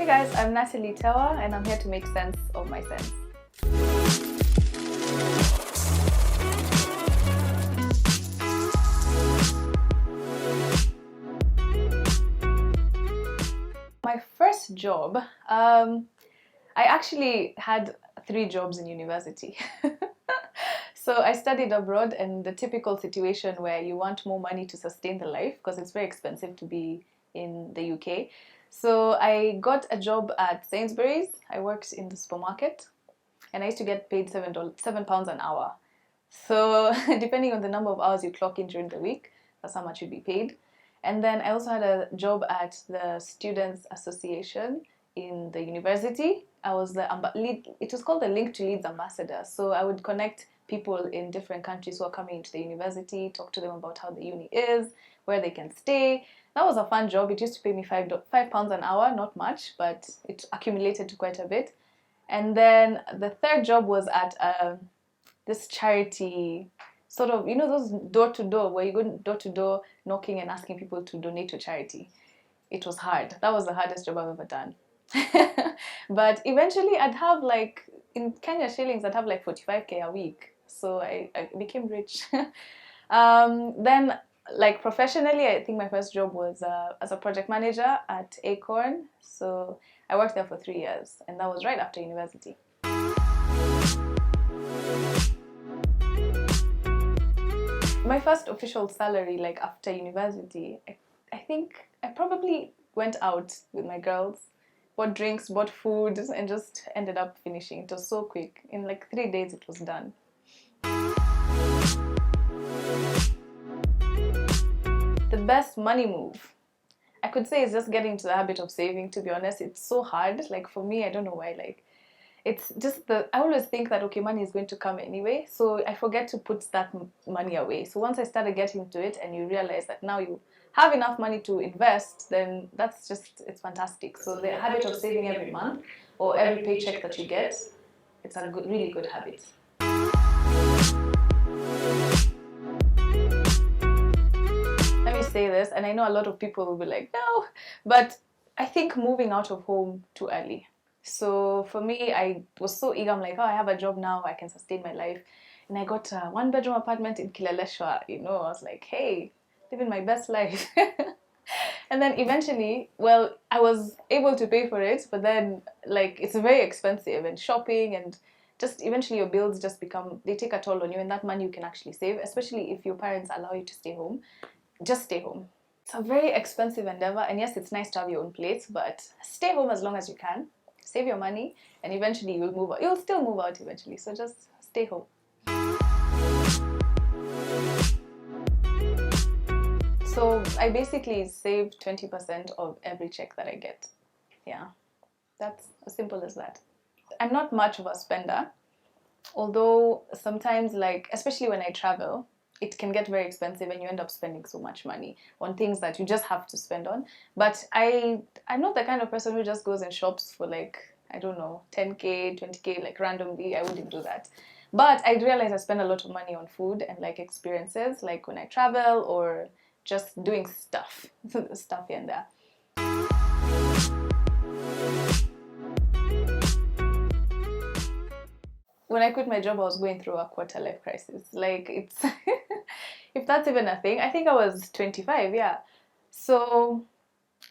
guys, I'm Natalie Tewa and I'm here to make sense of my sense. My first job, I actually had 3 jobs in university. So I studied abroad, and the typical situation where you want more money to sustain the life because it's very expensive to be in the UK. So I got a job at Sainsbury's. I worked in the supermarket and I used to get paid £7 an hour. So depending on the number of hours you clock in during the week, that's how much you'd be paid. And then I also had a job at the Students Association in the university. I was the it was called the Link to Leeds ambassador. So I would connect people in different countries who are coming into the university, talk to them about how the uni is, where they can stay. That was a fun job. It used to pay me £5 an hour, not much, but it accumulated to quite a bit. And then the third job was at this charity, sort of, you know, those door-to-door, where you go door-to-door knocking and asking people to donate to charity. It was hard. That was the hardest job I've ever done. But eventually I'd have like, in Kenya shillings, I'd have like 45k a week. So I became rich. Then, like professionally, I think my first job was as a project manager at Acorn. So I worked there for 3 years, and that was right after university. My first official salary, like after university, I think I probably went out with my girls, bought drinks, bought food, and just ended up finishing. It was so quick. In like 3 days, it was done. The best money move, I could say, is just getting into the habit of saving, to be honest. It's so hard. Like for me, I don't know why. Like, it's just I always think that, okay, money is going to come anyway. So I forget to put that money away. So once I started getting into it and you realize that now you have enough money to invest, then that's just, it's fantastic. So the habit of saving every month or every paycheck that you get, it's a really good habit. Let me say this, and I know a lot of people will be like, no, but I think moving out of home too early. So for me, I was so eager. I'm like, oh, I have a job now, I can sustain my life. And I got a 1-bedroom apartment in Kileleshwa. You know, I was like, hey, living my best life. And then eventually, well, I was able to pay for it, but then like it's very expensive, and shopping and just eventually your bills just they take a toll on you, and that money you can actually save, especially if your parents allow you to stay home. Just stay home. It's a very expensive endeavor, and yes, it's nice to have your own place, but stay home as long as you can. Save your money, and eventually you'll move out. You'll still move out eventually, so just stay home. So I basically save 20% of every check that I get. Yeah, that's as simple as that. I'm not much of a spender, although sometimes, like, especially when I travel, it can get very expensive and you end up spending so much money on things that you just have to spend on. But I'm not the kind of person who just goes and shops for like, I don't know, 10k, 20k, like randomly. I wouldn't do that. But I realize I spend a lot of money on food and like experiences, like when I travel or just doing stuff here and there. When I quit my job, I was going through a quarter-life crisis. Like, it's if that's even a thing. I think I was 25, yeah. So,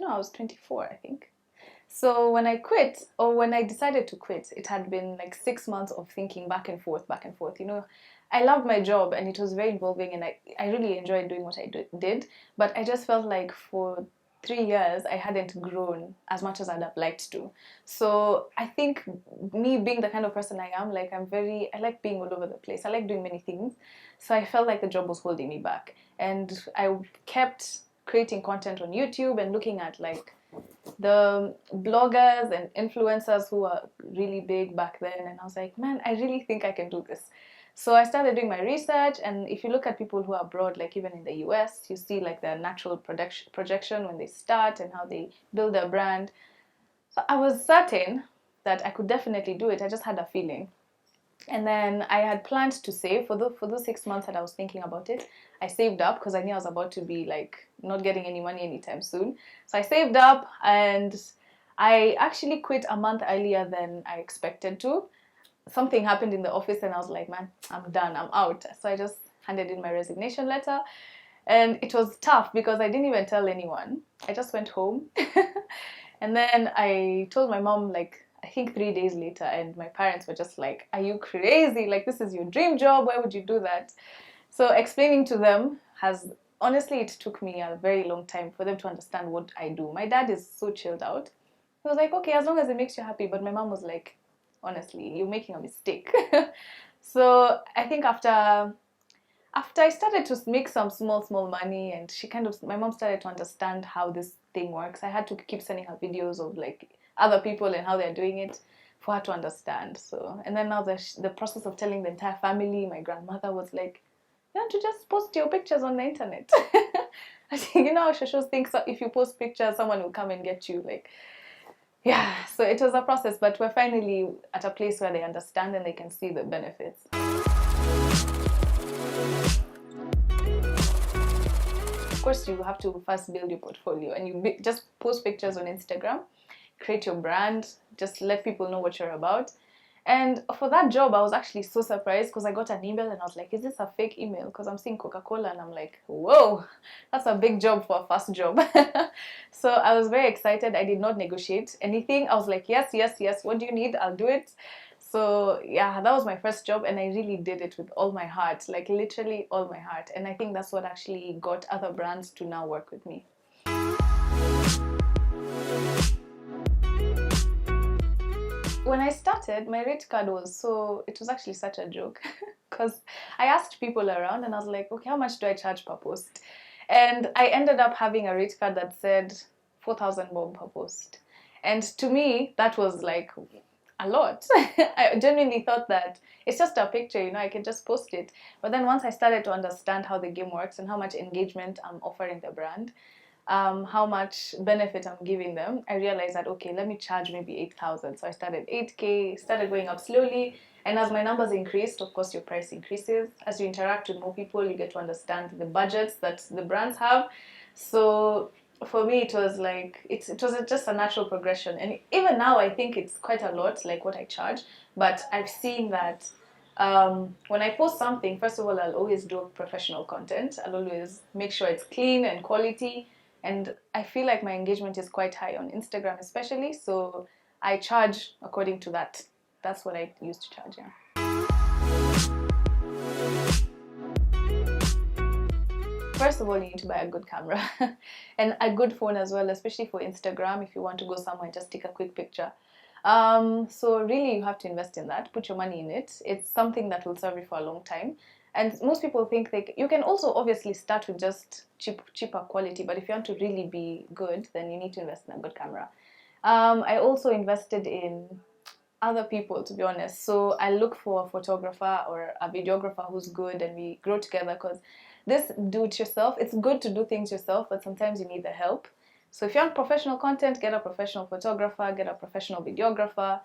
no, I was 24, I think. So when I quit, or when I decided to quit, it had been like 6 months of thinking back and forth. You know, I loved my job and it was very involving, and I really enjoyed doing what I did. But I just felt like for 3 years, I hadn't grown as much as I'd have liked to. So I think me being the kind of person I am, like I like being all over the place. I like doing many things. So I felt like the job was holding me back. And I kept creating content on YouTube and looking at like the bloggers and influencers who were really big back then. And I was like, man, I really think I can do this. So I started doing my research, and if you look at people who are abroad, like even in the US, you see like their natural projection when they start and how they build their brand. So I was certain that I could definitely do it. I just had a feeling. And then I had planned to save for those 6 months that I was thinking about it. I saved up because I knew I was about to be like not getting any money anytime soon. So I saved up, and I actually quit a month earlier than I expected to. Something happened in the office and I was like, man, I'm done, I'm out. So I just handed in my resignation letter. And it was tough because I didn't even tell anyone. I just went home. And then I told my mom, like, I think 3 days later, and my parents were just like, are you crazy? Like, this is your dream job. Why would you do that? So explaining to them has, honestly, it took me a very long time for them to understand what I do. My dad is so chilled out. He was like, okay, as long as it makes you happy. But my mom was like, honestly, you're making a mistake. So I think after I started to make some small money, and my mom started to understand how this thing works. I had to keep sending her videos of like other people and how they're doing it for her to understand. So, and then now the process of telling the entire family, my grandmother was like, you want to just post your pictures on the internet. I think, how Shashos thinks if you post pictures, someone will come and get you. Like, yeah, so it was a process, but we're finally at a place where they understand and they can see the benefits. Of course, you have to first build your portfolio, and you just post pictures on Instagram, create your brand, just let people know what you're about. And for that job, I was actually so surprised because I got an email and I was like, is this a fake email? Because I'm seeing Coca-Cola and I'm like, whoa, that's a big job for a first job. So I was very excited. I did not negotiate anything. I was like, yes, what do you need? I'll do it. So yeah, that was my first job, and I really did it with all my heart, like literally all my heart. And I think that's what actually got other brands to now work with me. When I started, my rate card it was actually such a joke because I asked people around and I was like, okay, how much do I charge per post? And I ended up having a rate card that said 4,000 bob per post. And to me, that was like a lot. I genuinely thought that it's just a picture, I can just post it. But then once I started to understand how the game works and how much engagement I'm offering the brand, how much benefit I'm giving them, I realized that, okay, let me charge maybe 8,000. So I started 8K, started going up slowly. And as my numbers increased, of course, your price increases. As you interact with more people, you get to understand the budgets that the brands have. So for me, it was like, it was just a natural progression. And even now, I think it's quite a lot, like what I charge. But I've seen that when I post something, first of all, I'll always do professional content. I'll always make sure it's clean and quality. And I feel like my engagement is quite high on Instagram especially, so I charge according to that. That's what I used to charge, yeah. First of all, you need to buy a good camera and a good phone as well, especially for Instagram. If you want to go somewhere, just take a quick picture. So really, you have to invest in that. Put your money in it. It's something that will serve you for a long time. And most people think you can also obviously start with just cheaper quality, but if you want to really be good, then you need to invest in a good camera. I also invested in other people, to be honest. So I look for a photographer or a videographer who's good, and we grow together, because this do-it-yourself, it's good to do things yourself, but sometimes you need the help. So if you want professional content, get a professional photographer, get a professional videographer,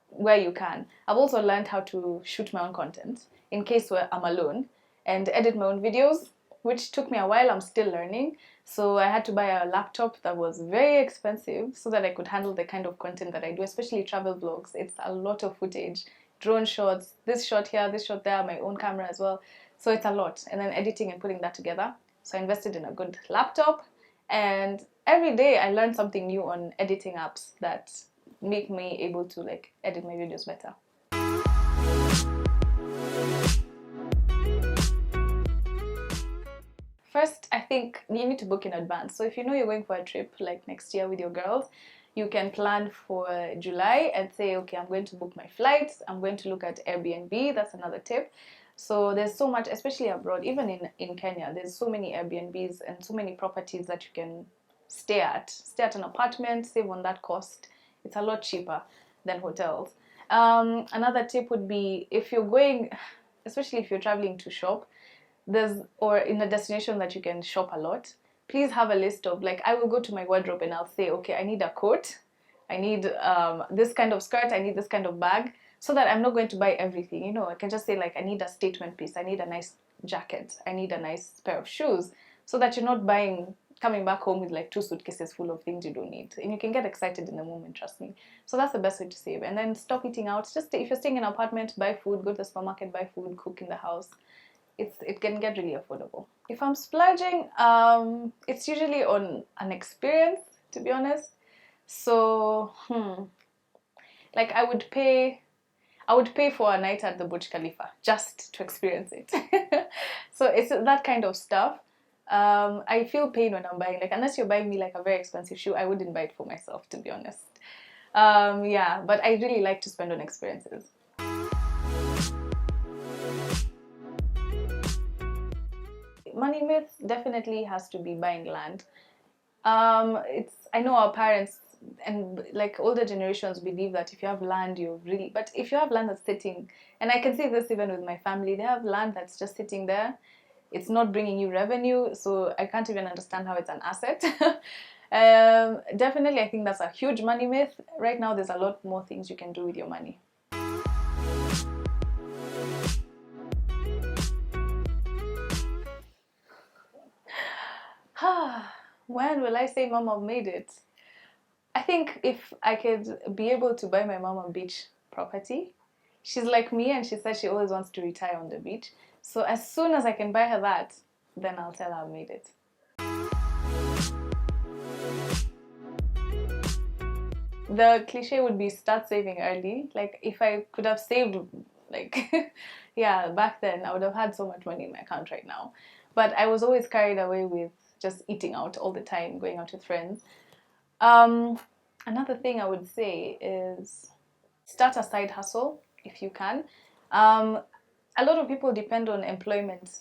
where you can. I've also learned how to shoot my own content in case where I'm alone, and edit my own videos, which took me a while. I'm still learning. So I had to buy a laptop that was very expensive so that I could handle the kind of content that I do, especially travel vlogs. It's a lot of footage, drone shots, this shot here, this shot there, my own camera as well. So it's a lot. And then editing and putting that together. So I invested in a good laptop, and every day I learned something new on editing apps that make me able to like edit my videos better. First, I think you need to book in advance. So if you know you're going for a trip like next year with your girls, you can plan for July and say, okay, I'm going to book my flights, I'm going to look at Airbnb. That's another tip. So there's so much, especially abroad, even in Kenya, there's so many Airbnbs and so many properties that you can stay at an apartment, save on that cost. It's a lot cheaper than hotels. Another tip would be, if you're going, especially if you're traveling to shop, or in a destination that you can shop a lot, please have a list of, like, I will go to my wardrobe and I'll say, okay, I need a coat, I need this kind of skirt, I need this kind of bag, so that I'm not going to buy everything. I can just say, like, I need a statement piece, I need a nice jacket, I need a nice pair of shoes, so that you're not buying coming back home with like 2 suitcases full of things you don't need. And you can get excited in the moment, trust me. So that's the best way to save. And then stop eating out. Just if you're staying in an apartment, buy food, go to the supermarket, buy food, cook in the house. It can get really affordable. If I'm splurging, it's usually on an experience, to be honest. So, like I would pay for a night at the Burj Khalifa just to experience it. So it's that kind of stuff. I feel pain when I'm buying, like unless you're buying me like a very expensive shoe, I wouldn't buy it for myself, to be honest. Yeah, but I really like to spend on experiences. Money myth definitely has to be buying land. I know our parents and like older generations believe that if you have land, you really, but if you have land that's sitting, and I can see this even with my family, they have land that's just sitting there. It's not bringing you revenue, so I can't even understand how it's an asset. Definitely, I think that's a huge money myth. Right now, there's a lot more things you can do with your money. When will I say mom, I've made it? I think if I could be able to buy my mom a beach property. She's like me and she said she always wants to retire on the beach. So as soon as I can buy her that, then I'll tell her I've made it. The cliche would be start saving early. Like if I could have saved, like, yeah, back then I would have had so much money in my account right now. But I was always carried away with just eating out all the time, going out with friends. Um, Another thing I would say is start a side hustle if you can. Um, a lot of people depend on employment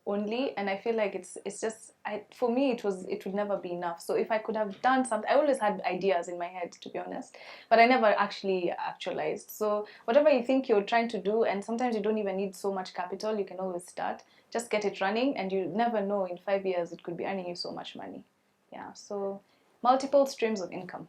only, and I feel like it's just for me it would never be enough. So if I could have done something, I always had ideas in my head, to be honest, but I never actually actualized. So whatever you think you're trying to do, and sometimes you don't even need so much capital, you can always start. Just get it running, and you never know, in 5 years it could be earning you so much money. Yeah, so multiple streams of income.